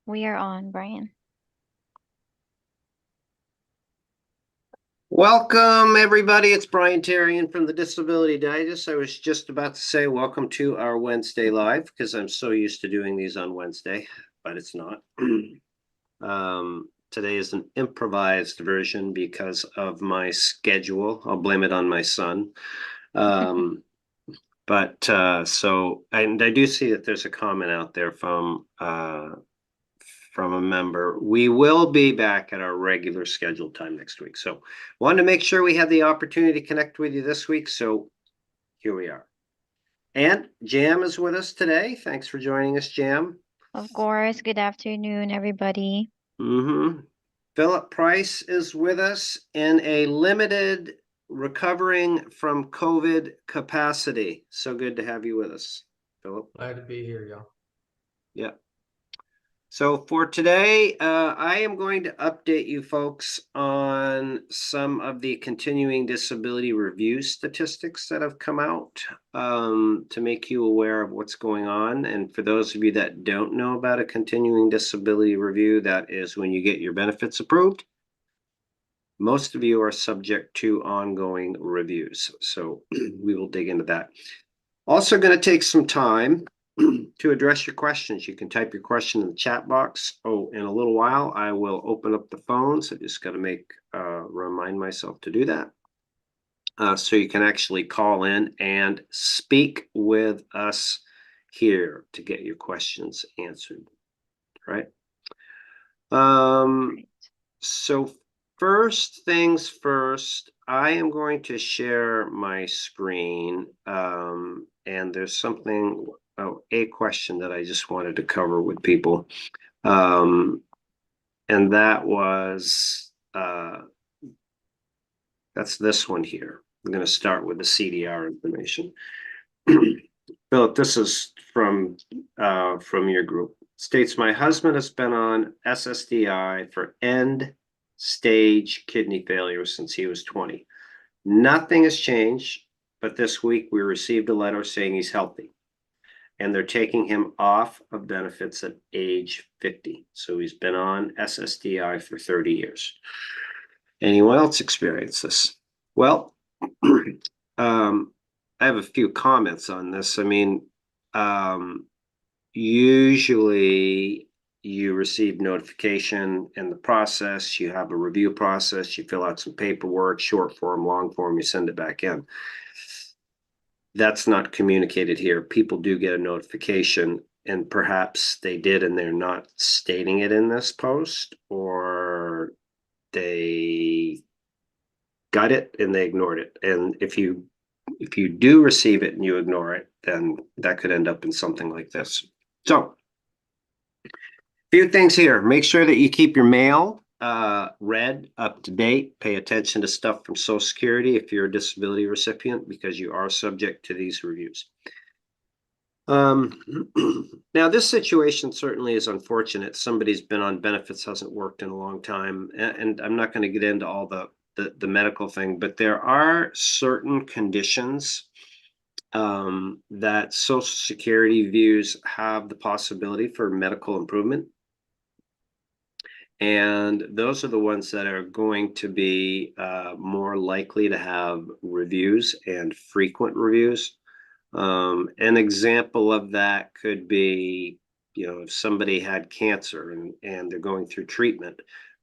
We are on, Brian. Welcome, everybody. It's Brian Terrian from the Disability Digest. I was just about to say welcome to our Wednesday live because I'm so used to doing these on Wednesday, but it's not. Today is an improvised version because of my schedule. I'll blame it on my son. And I do see that there's a comment out there from a member. We will be back at our regular scheduled time next week. So wanted to make sure we had the opportunity to connect with you this week. So here we are. And Jam is with us today. Thanks for joining us, Jam. Of course. Good afternoon, everybody. Philip Price is with us in a limited recovering from COVID capacity. So good to have you with us, Philip. Glad to be here, y'all. Yeah. So for today, I am going to update you folks on some of the continuing disability review statistics that have come out to make you aware of what's going on. And for those of you that don't know about a continuing disability review, that is when you get your benefits approved. Most of you are subject to ongoing reviews. So we will dig into that. Also going to take some time to address your questions. You can type your question in the chat box. Oh, in a little while, I will open up the phones. I just got to remind myself to do that. So you can actually call in and speak with us here to get your questions answered, right? So first things first, I am going to share my screen, and there's a question that I just wanted to cover with people. And that was, that's this one here. I'm going to start with the CDR information. Philip, this is from your group. States, my husband has been on SSDI for end-stage kidney failure since he was 20. Nothing has changed, but this week we received a letter saying he's healthy. And they're taking him off of benefits at age 50. So he's been on SSDI for 30 years. Anyone else experience this? Well, I have a few comments on this. I mean, usually you receive notification in the process, you have a review process, you fill out some paperwork, short form, long form, you send it back in. That's not communicated here. People do get a notification, and perhaps they did and they're not stating it in this post, or they got it and they ignored it. And if you do receive it and you ignore it, then that could end up in something like this. So a few things here. Make sure that you keep your mail read, up to date. Pay attention to stuff from Social Security if you're a disability recipient, because you are subject to these reviews. Now, this situation certainly is unfortunate. Somebody's been on benefits, hasn't worked in a long time, and I'm not going to get into all the medical thing, but there are certain conditions that Social Security views have the possibility for medical improvement. And those are the ones that are going to be more likely to have reviews and frequent reviews. An example of that could be, if somebody had cancer and they're going through treatment,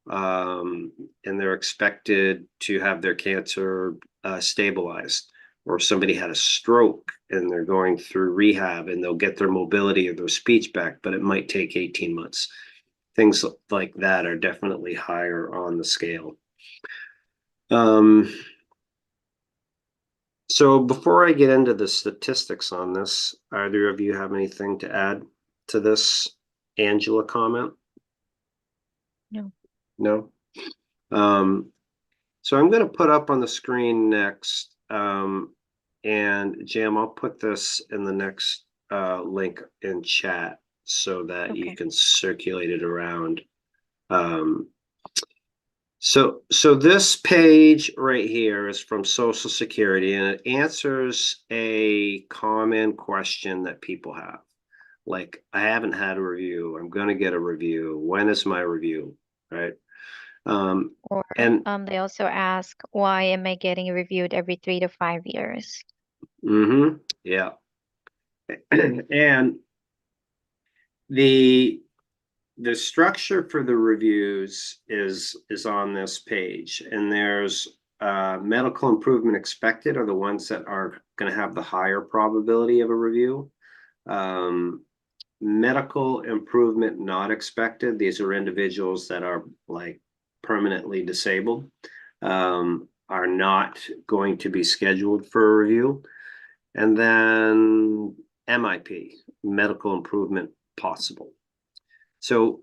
and they're expected to have their cancer stabilized, or if somebody had a stroke and they're going through rehab and they'll get their mobility or their speech back, but it might take 18 months. Things like that are definitely higher on the scale. So before I get into the statistics on this, either of you have anything to add to this Angela comment? No. No? So I'm going to put up on the screen next, and Jam, I'll put this in the next link in chat so that you can circulate it around. So this page right here is from Social Security, and it answers a common question that people have. Like, I haven't had a review. I'm going to get a review. When is my review? Right. Um, Or and they also ask, why am I getting reviewed every 3 to 5 years? yeah. And the the structure for the reviews is on this page, and there's medical improvement expected are the ones that are going to have the higher probability of a review. Um, Medical improvement not expected. These are individuals that are like permanently disabled, are not going to be scheduled for a review. And then MIP, medical improvement possible. So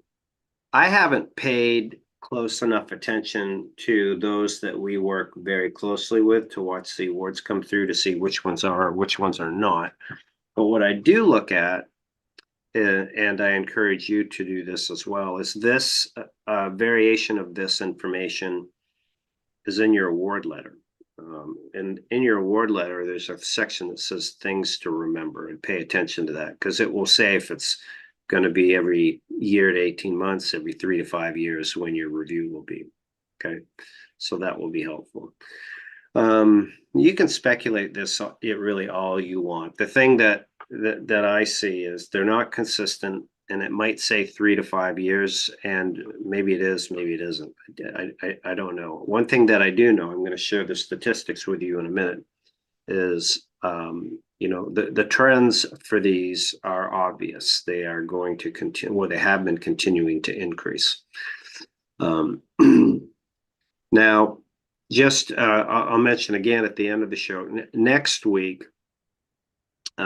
I haven't paid close enough attention to those that we work very closely with to watch the awards come through to see which ones are, which ones are not. But what I do look at, and I encourage you to do this as well, is this variation of this information is in your award letter. And in your award letter, there's a section that says things to remember, and pay attention to that, because it will say if it's going to be every year to 18 months, every 3 to 5 years when your review will be. Okay. So that will be helpful. You can speculate this it really all you want. The thing that I see is they're not consistent, and it might say 3 to 5 years, and maybe it is, maybe it isn't. I don't know. One thing that I do know, I'm going to share the statistics with you in a minute, is the trends for these are obvious. They are going to continue, or they have been continuing to increase. Now, just I'll mention again at the end of the show, next week,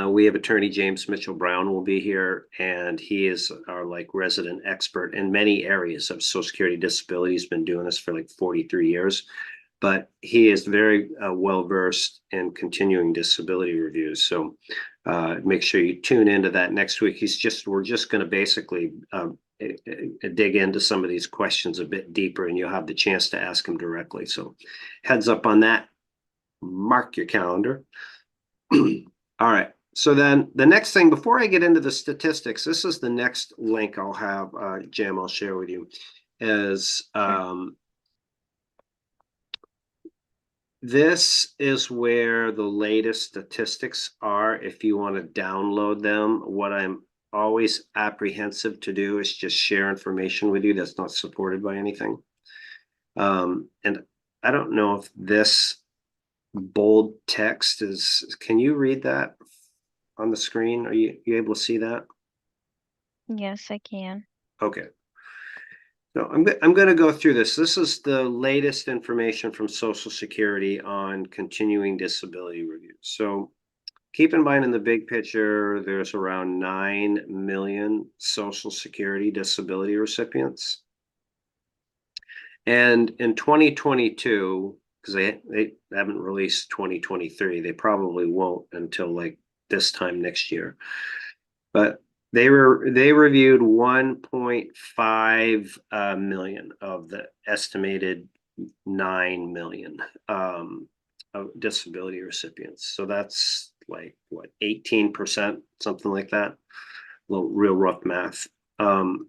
we have attorney James Mitchell Brown will be here, and he is our like resident expert in many areas of Social Security disability. He's been doing this for like 43 years, but he is very well versed in continuing disability reviews. So make sure you tune into that next week. We're just going to basically dig into some of these questions a bit deeper, and you'll have the chance to ask him directly. So heads up on that. Mark your calendar. All right. So then the next thing, before I get into the statistics, this is the next link I'll have, Jim, I'll share with you, is this is where the latest statistics are if you want to download them. What I'm always apprehensive to do is just share information with you that's not supported by anything. And I don't know if this bold text can you read that on the screen? Are you able to see that? Yes, I can. Okay. So I'm going to go through this. This is the latest information from Social Security on continuing disability reviews. So keep in mind, in the big picture, there's around 9 million Social Security disability recipients. And in 2022, because they haven't released 2023, they probably won't until like this time next year. But they reviewed 1.5 million of the estimated 9 million of disability recipients. So that's like what, 18%, something like that. Little real rough math. And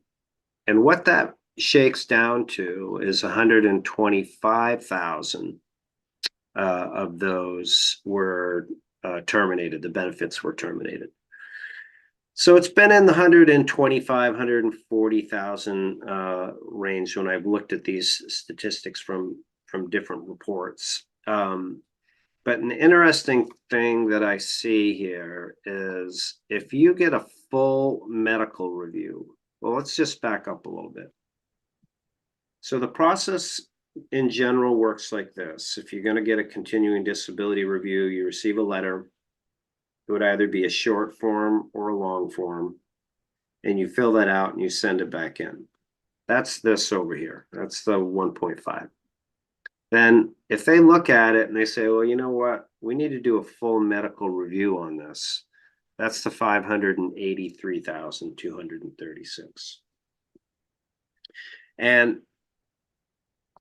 what that shakes down to is 125,000 of those were terminated. The benefits were terminated. So it's been in the 125, 140,000 range when I've looked at these statistics from different reports. But an interesting thing that I see here is if you get a full medical review, well, let's just back up a little bit. So the process in general works like this. If you're going to get a continuing disability review, you receive a letter. It would either be a short form or a long form, and you fill that out and you send it back in. That's this over here. That's the 1.5. Then if they look at it and they say, well, you know what, we need to do a full medical review on this, that's the 583,236. And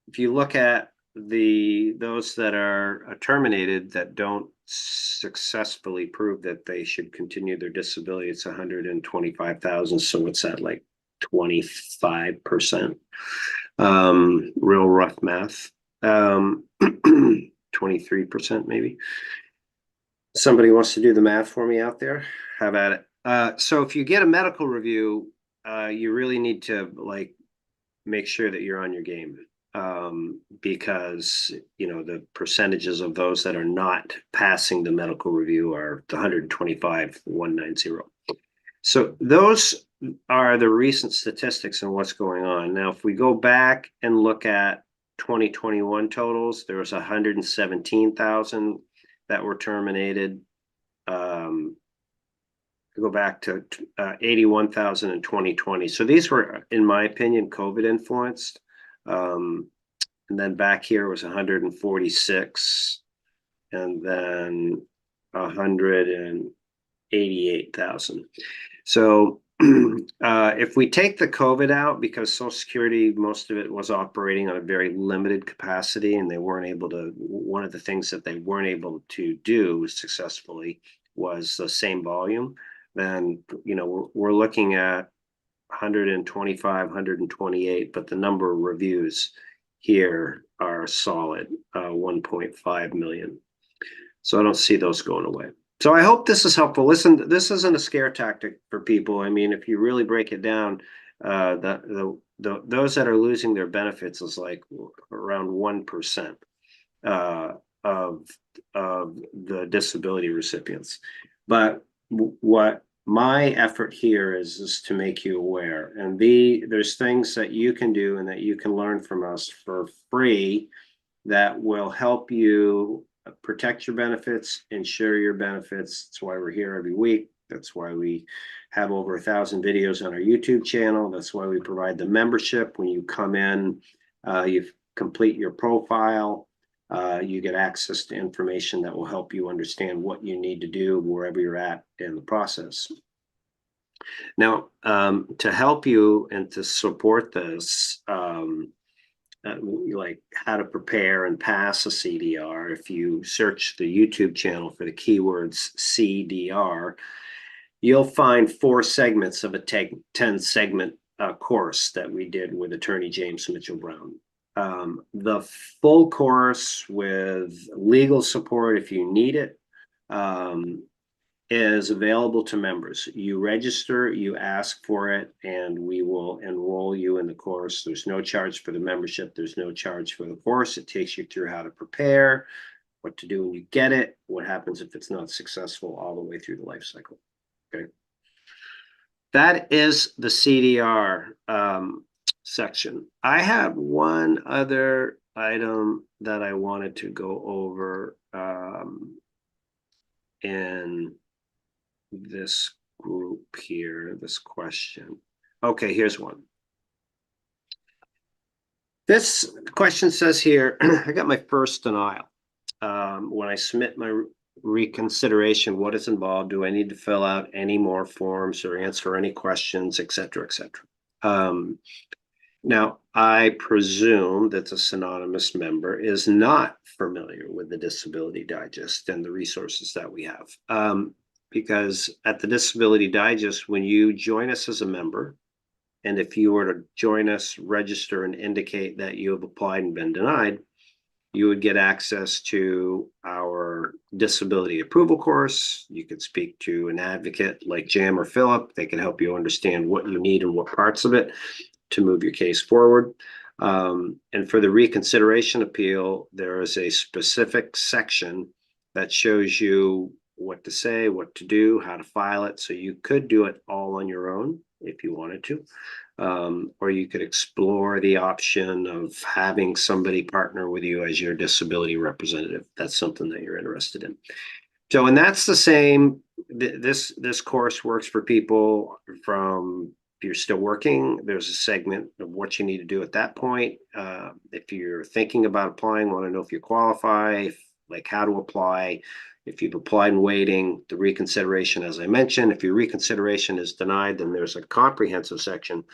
if you look at those that are terminated that don't successfully prove that they should continue their disability, it's 125,000. So what's that, like 25%? Real rough math. 23% maybe. Somebody wants to do the math for me out there? Have at it. So if you get a medical review, you really need to like make sure that you're on your game. Because the percentages of those that are not passing the medical review are the 125,190. So those are the recent statistics and what's going on. Now, if we go back and look at 2021 totals, there was 117,000 that were terminated. Go back to 81,000 in 2020. So these were, in my opinion, COVID influenced. And then back here was 146, and then 188,000. So if we take the COVID out, because Social Security, most of it was operating on a very limited capacity, and they weren't able to, one of the things that they weren't able to do successfully was the same volume, then, we're looking at 125, 128, but the number of reviews here are solid, 1.5 million. So I don't see those going away. So I hope this is helpful. Listen, this isn't a scare tactic for people. I mean, if you really break it down, those that are losing their benefits is like around 1% of the disability recipients. But what my effort here is to make you aware, and there's things that you can do and that you can learn from us for free that will help you protect your benefits, ensure your benefits. That's why we're here every week. That's why we have over 1,000 videos on our YouTube channel. That's why we provide the membership. When you come in, you complete your profile, you get access to information that will help you understand what you need to do wherever you're at in the process. Now, to help you and to support this, like how to prepare and pass a CDR, if you search the YouTube channel for the keywords CDR, you'll find 4 segments of a 10-segment course that we did with attorney James Mitchell Brown. The full course with legal support, if you need it, is available to members. You register, you ask for it, and we will enroll you in the course. There's no charge for the membership. There's no charge for the course. It takes you through how to prepare, what to do when you get it, what happens if it's not successful, all the way through the life cycle. Okay. That is the CDR section. I have one other item that I wanted to go over in this group here, this question. Okay, here's one. This question says here, I got my first denial. When I submit my reconsideration, what is involved? Do I need to fill out any more forms or answer any questions, et cetera, et cetera? Now, I presume that the Synonymous member is not familiar with the Disability Digest and the resources that we have. Because at the Disability Digest, when you join us as a member, and if you were to join us, register, and indicate that you have applied and been denied, you would get access to our disability approval course. You could speak to an advocate like Jam or Philip. They can help you understand what you need and what parts of it to move your case forward. And for the reconsideration appeal, there is a specific section that shows you what to say, what to do, how to file it. So you could do it all on your own if you wanted to. Or you could explore the option of having somebody partner with you as your disability representative. That's something that you're interested in. So, and that's the same. This course works for people from, if you're still working, there's a segment of what you need to do at that point. If you're thinking about applying, want to know if you qualify, like how to apply. If you've applied and waiting, the reconsideration, as I mentioned, if your reconsideration is denied, then there's a comprehensive section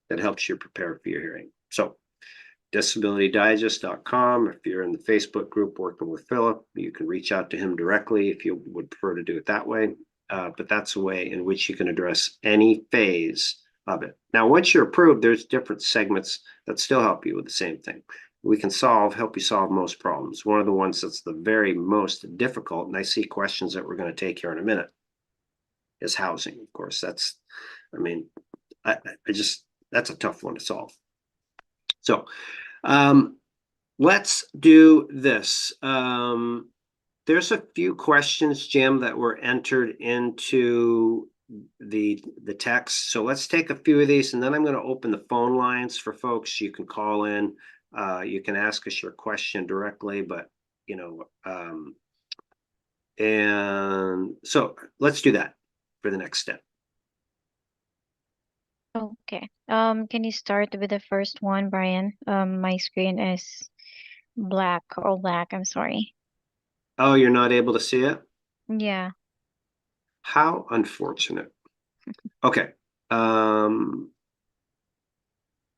that helps you prepare for your hearing. So disabilitydigest.com. If you're in the Facebook group working with Philip, you can reach out to him directly if you would prefer to do it that way. But that's a way in which you can address any phase of it. Now, once you're approved, there's different segments that still help you with the same thing. We can help you solve most problems. One of the ones that's the very most difficult, and I see questions that we're going to take here in a minute, is housing. Of course, that's a tough one to solve. So let's do this. There's a few questions, Jim, that were entered into the text. So let's take a few of these, and then I'm going to open the phone lines for folks. You can call in. You can ask us your question directly, but and so let's do that for the next step. Okay. Can you start with the first one, Brian? My screen is black. I'm sorry. Oh, you're not able to see it? Yeah. How unfortunate. Okay.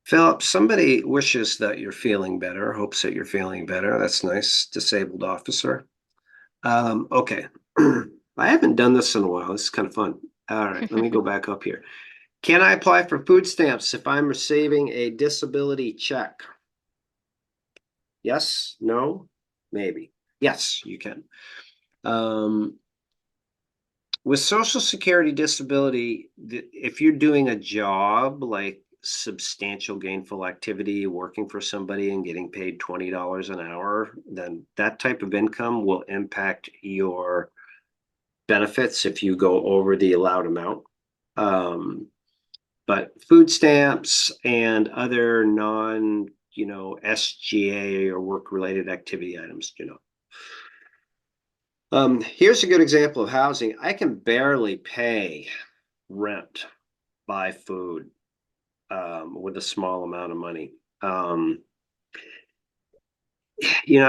Philip, somebody wishes that you're feeling better, hopes that you're feeling better. That's nice, disabled officer. Okay. I haven't done this in a while. This is kind of fun. All right, let me go back up here. Can I apply for food stamps if I'm receiving a disability check? Yes, no, maybe. Yes, you can. With Social Security disability, if you're doing a job like substantial gainful activity, working for somebody and getting paid $20 an hour, then that type of income will impact your benefits if you go over the allowed amount. But food stamps and other non, SGA or work-related activity items, Here's a good example of housing. I can barely pay rent, buy food with a small amount of money. I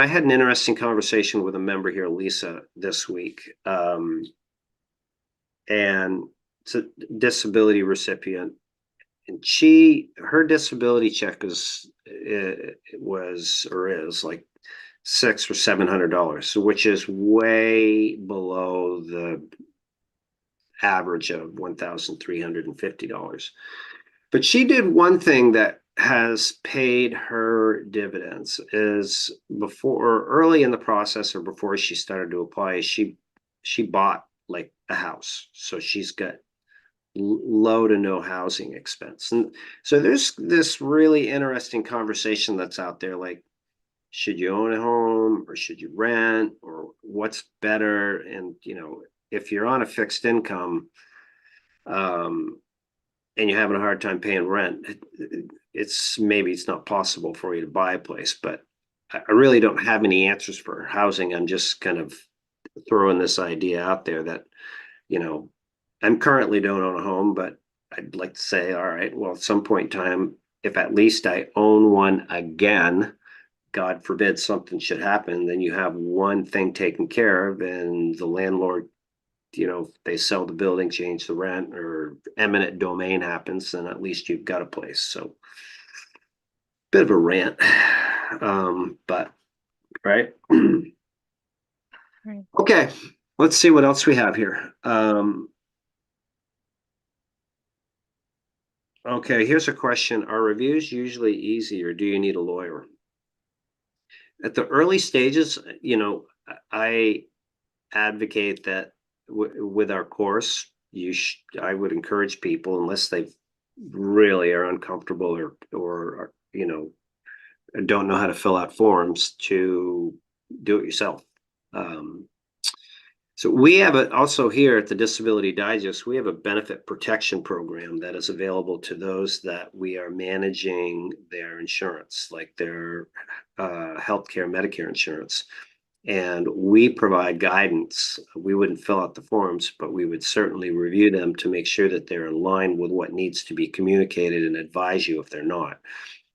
had an interesting conversation with a member here, Lisa, this week. And it's a disability recipient. And her disability check is like $600 or $700, which is way below the average of $1,350. But she did one thing that has paid her dividends. Is early in the process, or before she started to apply, she bought like a house, so she's got low to no housing expense. And so there's this really interesting conversation that's out there, like, should you own a home or should you rent, or what's better? And if you're on a fixed income and you're having a hard time paying rent, it's not possible for you to buy a place. But I really don't have any answers for housing. I'm just kind of throwing this idea out there that I'm currently don't own a home, but I'd like to say, all right, well, at some point in time, if at least I own one again, God forbid something should happen, then you have one thing taken care of, and the landlord, they sell the building, change the rent, or eminent domain happens, then at least you've got a place. So bit of a rant, but right. Right. Okay, let's see what else we have here. Okay, here's a question. Are reviews usually easy, or do you need a lawyer? At the early stages, I advocate that with our course, I would encourage people, unless they really are uncomfortable or don't know how to fill out forms, to do it yourself. So we have also here at the Disability Digest, we have a benefit protection program that is available to those that we are managing their insurance, like their healthcare, Medicare insurance. And we provide guidance. We wouldn't fill out the forms, but we would certainly review them to make sure that they're in line with what needs to be communicated, and advise you if they're not.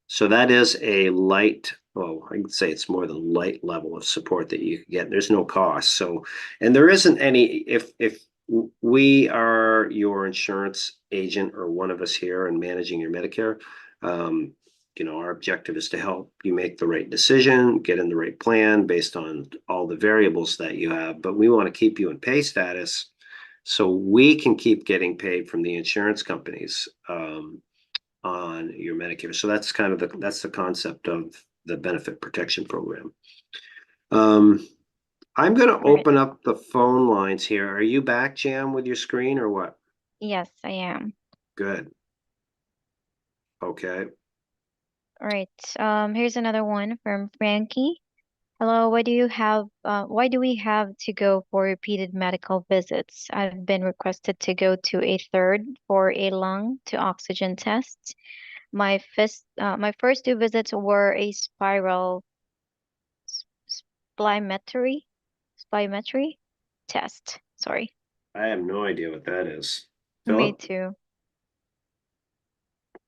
So that is a light, well, I can say it's more than light level of support that you can get. There's no cost. So, and there isn't any, if we are your insurance agent, or one of us here, and managing your Medicare, our objective is to help you make the right decision, get in the right plan based on all the variables that you have. But we want to keep you in pay status so we can keep getting paid from the insurance companies on your Medicare. So that's kind of the concept of the benefit protection program. I'm going to Right. open up the phone lines here. Are you back, Jam, with your screen or what? Yes, I am. Good. Okay. All right. Here's another one from Frankie. Hello, why do we have to go for repeated medical visits? I've been requested to go to a third for a lung to oxygen test. My first two visits were a spirometry spirometry test. Sorry. I have no idea what that is. Me Philip? too.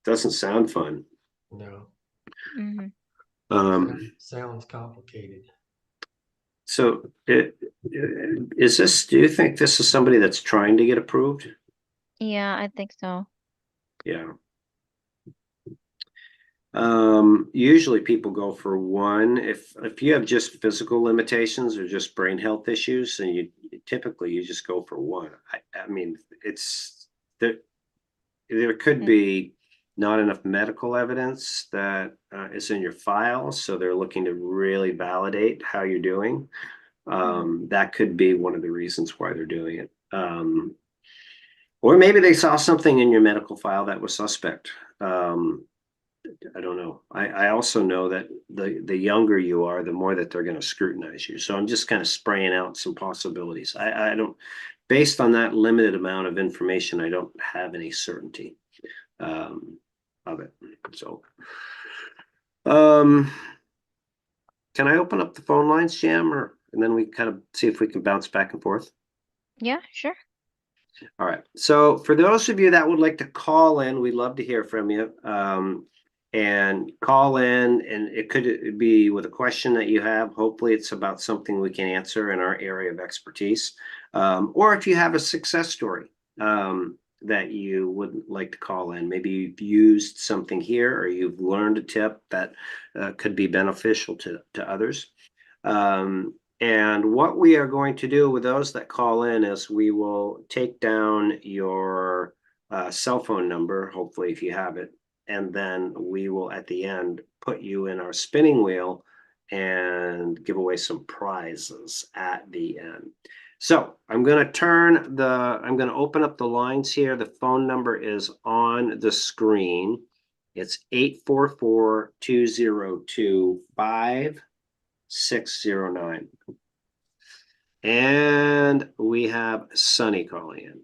Doesn't sound fun. No, Hmm. sounds complicated. So is this, do you think this is somebody that's trying to get approved? Yeah, I think so. Yeah. Usually people go for one. If you have just physical limitations or just brain health issues, then you typically just go for one. I mean, it's there could be not enough medical evidence that is in your file, so they're looking to really validate how you're doing. That could be one of the reasons why they're doing it. Or maybe they saw something in your medical file that was suspect. I don't know. I also know that the younger you are, the more that they're going to scrutinize you. So I'm just kind of spraying out some possibilities. I don't, based on that limited amount of information, I don't have any certainty of it. So, can I open up the phone lines, Jam, and then we kind of see if we can bounce back and forth? Yeah, sure. All right. So for those of you that would like to call in, we'd love to hear from you. And call in, and it could be with a question that you have. Hopefully it's about something we can answer in our area of expertise. Or if you have a success story that you would like to call in, maybe you've used something here or you've learned a tip that could be beneficial to others. And what we are going to do with those that call in is we will take down your cell phone number, hopefully if you have it, and then we will at the end put you in our spinning wheel and give away some prizes at the end. So I'm going to open up the lines here. The phone number is on the screen. It's 844-202-5609. And we have Sunny calling in.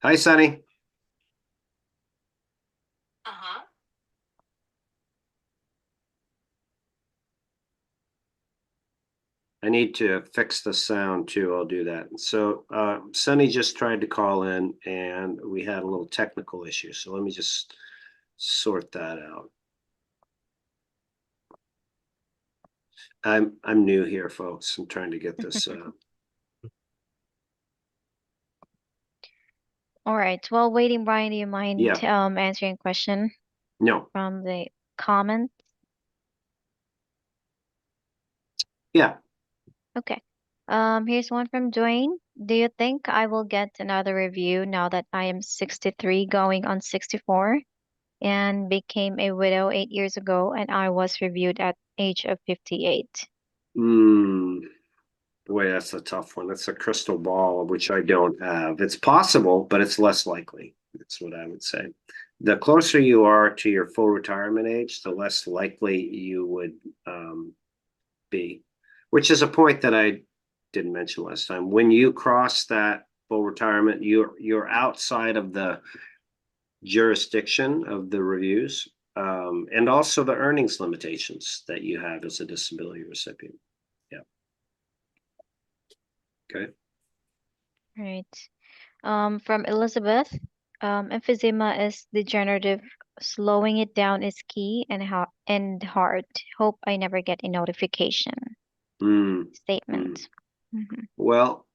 Hi, Sunny. Uh-huh. I need to fix the sound too. I'll do that. So Sunny just tried to call in and we had a little technical issue. So let me just sort that out. I'm new here, folks. I'm trying to get this. All right. While waiting, Brian, do you mind Yeah. answering a question No. from the comment? Yeah. Okay. Here's one from Dwayne. Do you think I will get another review now that I am 63 going on 64 and became a widow 8 years ago and I was reviewed at age of 58? Boy, that's a tough one. That's a crystal ball, which I don't have. It's possible, but it's less likely. That's what I would say. The closer you are to your full retirement age, the less likely you would be, which is a point that I didn't mention last time. When you cross that full retirement, you're outside of the jurisdiction of the reviews, and also the earnings limitations that you have as a disability recipient. Yeah. Okay. Right. From Elizabeth, emphysema is degenerative. Slowing it down is key and hard. Hope I never get a notification Mm, mm. statement. Mhm. Well,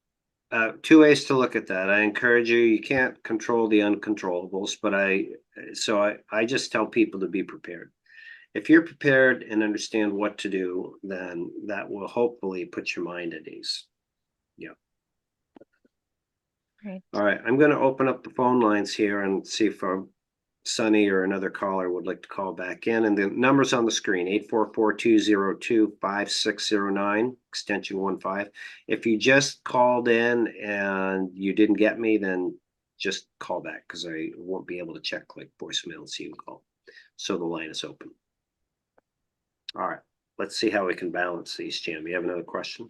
Two ways to look at that. I encourage you, you can't control the uncontrollables, but I just tell people to be prepared. If you're prepared and understand what to do, then that will hopefully put your mind at ease. Yeah. Right. All right. I'm going to open up the phone lines here and see if Sonny or another caller would like to call back in. And the number's on the screen, 844-202-5609, extension 15. If you just called in and you didn't get me, then just call back because I won't be able to check like voicemail and see you call. So the line is open. All right. Let's see how we can balance these, Jam. You have another question?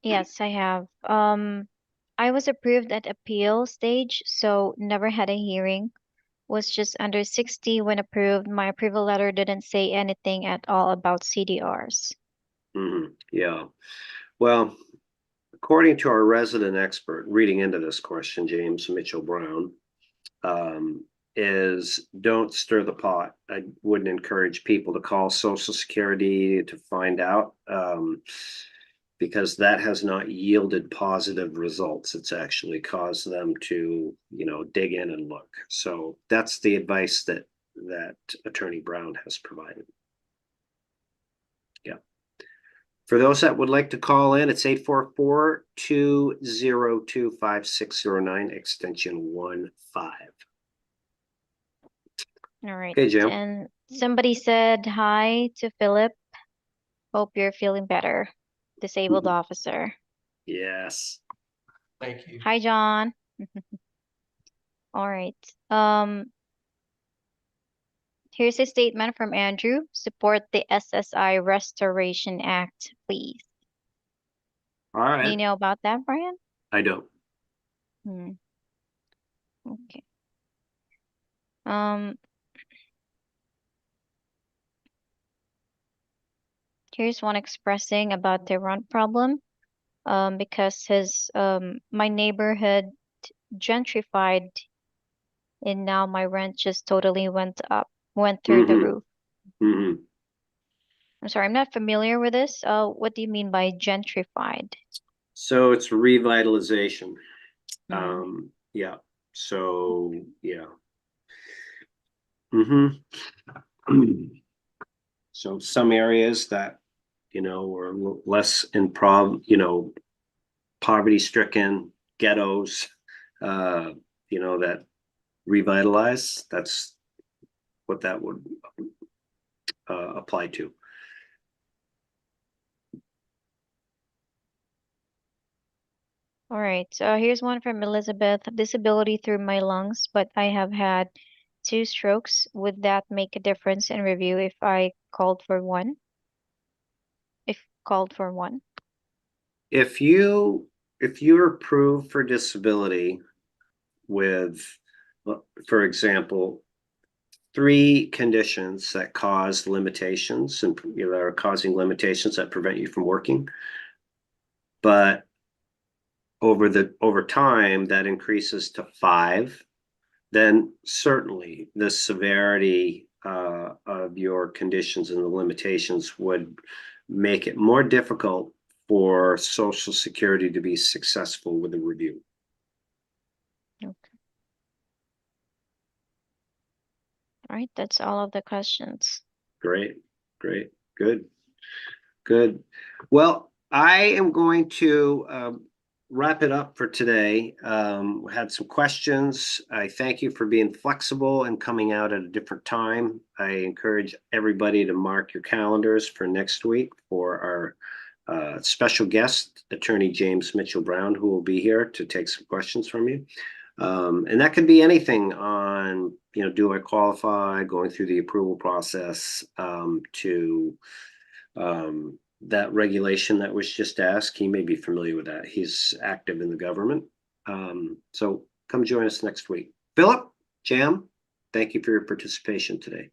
Yes, I have. I was approved at appeal stage, so never had a hearing. Was just under 60 when approved. My approval letter didn't say anything at all about CDRs. Yeah. Well, according to our resident expert, reading into this question, James Mitchell Brown, is don't stir the pot. I wouldn't encourage people to call Social Security to find out, because that has not yielded positive results. It's actually caused them to, dig in and look. So that's the advice that Attorney Brown has provided. Yeah. For those that would like to call in, it's 844-202-5609, extension 15. All right. Okay, Jim. And somebody said hi to Philip. Hope you're feeling better. Disabled officer. Yes. Thank you. Hi, John. All right. Here's a statement from Andrew. Support the SSI Restoration Act, please. All right. Do you know about that, Brian? I don't. Okay. Here's one expressing about the rent problem. Because my neighborhood gentrified and now my rent just totally went through the roof. I'm sorry, I'm not familiar with this. What do you mean by gentrified? So it's revitalization. Yeah. So yeah. So some areas that were less in poverty-stricken ghettos, that revitalize. That's what that would apply to. All right. So here's one from Elizabeth. Disability through my lungs, but I have had 2 strokes. Would that make a difference in review if I called for one? If you're approved for disability with, for example, 3 conditions that cause limitations and that are causing limitations that prevent you from working, but over time that increases to 5, then certainly the severity of your conditions and the limitations would make it more difficult for Social Security to be successful with a review. Okay. All right, that's all of the questions. Great, good. Well, I am going to wrap it up for today. We had some questions. I thank you for being flexible and coming out at a different time. I encourage everybody to mark your calendars for next week for our special guest, Attorney James Mitchell Brown, who will be here to take some questions from you. And that could be anything on, do I qualify, going through the approval process, to that regulation that was just asked. He may be familiar with that. He's active in the government. So come join us next week. Philip, Jam, thank you for your participation today.